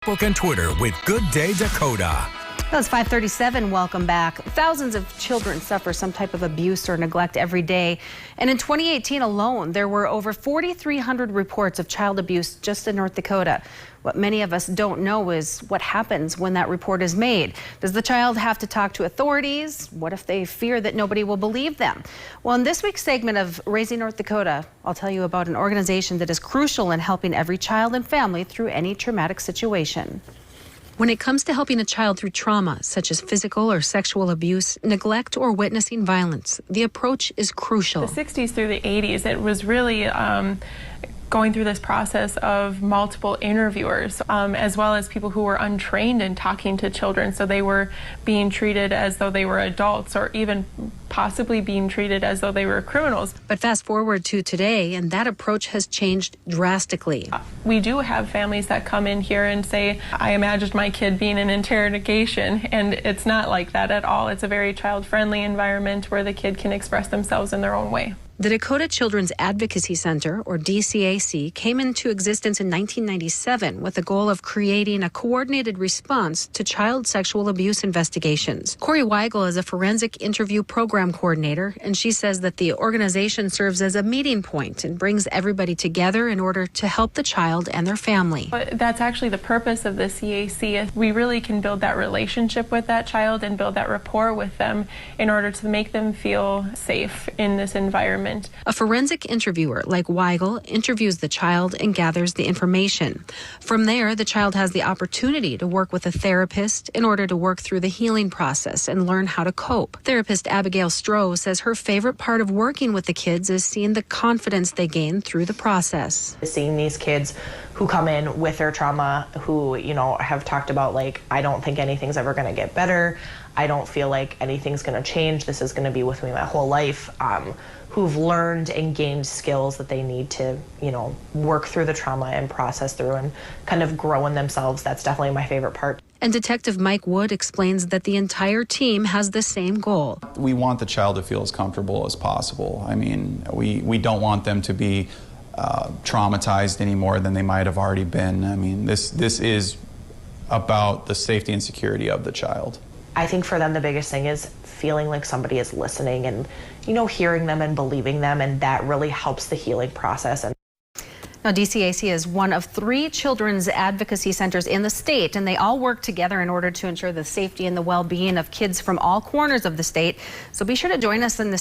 Facebook and Twitter with Good Day Dakota. Well, it's 5:37. Welcome back. Thousands of children suffer some type of abuse or neglect every day. And in 2018 alone, there were over 4,300 reports of child abuse just in North Dakota. What many of us don't know is what happens when that report is made. Does the child have to talk to authorities? What if they fear that nobody will believe them? Well, in this week's segment of Raising North Dakota, I'll tell you about an organization that is crucial in helping every child and family through any traumatic situation. When it comes to helping a child through trauma, such as physical or sexual abuse, neglect, or witnessing violence, the approach is crucial. The 60s through the 80s, it was really going through this process of multiple interviewers, as well as people who were untrained in talking to children. So they were being treated as though they were adults, or even possibly being treated as though they were criminals. But fast forward to today, and that approach has changed drastically. We do have families that come in here and say, I imagined my kid being in interrogation, and it's not like that at all. It's a very child-friendly environment where the kid can express themselves in their own way. The Dakota Children's Advocacy Center, or DCAC, came into existence in 1997 with the goal of creating a coordinated response to child sexual abuse investigations. Corey Weigel is a forensic interview program coordinator, and she says that the organization serves as a meeting point and brings everybody together in order to help the child and their family. But that's actually the purpose of the CAC. We really can build that relationship with that child and build that rapport with them in order to make them feel safe in this environment. A forensic interviewer like Weigel interviews the child and gathers the information. From there, the child has the opportunity to work with a therapist in order to work through the healing process and learn how to cope. Therapist Abigail Stroh says her favorite part of working with the kids is seeing the confidence they gain through the process. Seeing these kids who come in with their trauma, who, have talked about, like, I don't think anything's ever going to get better. I don't feel like anything's going to change. This is going to be with me my whole life. Who've learned and gained skills that they need to, work through the trauma and process through and kind of grow in themselves. That's definitely my favorite part. And Detective Mike Wood explains that the entire team has the same goal. We want the child to feel as comfortable as possible. I mean, we don't want them to be traumatized any more than they might have already been. I mean, this is about the safety and security of the child. I think for them the biggest thing is feeling like somebody is listening and, hearing them and believing them, and that really helps the healing process. Now, DCAC is one of 3 children's advocacy centers in the state, and they all work together in order to ensure the safety and the well-being of kids from all corners of the state. So be sure to join us in the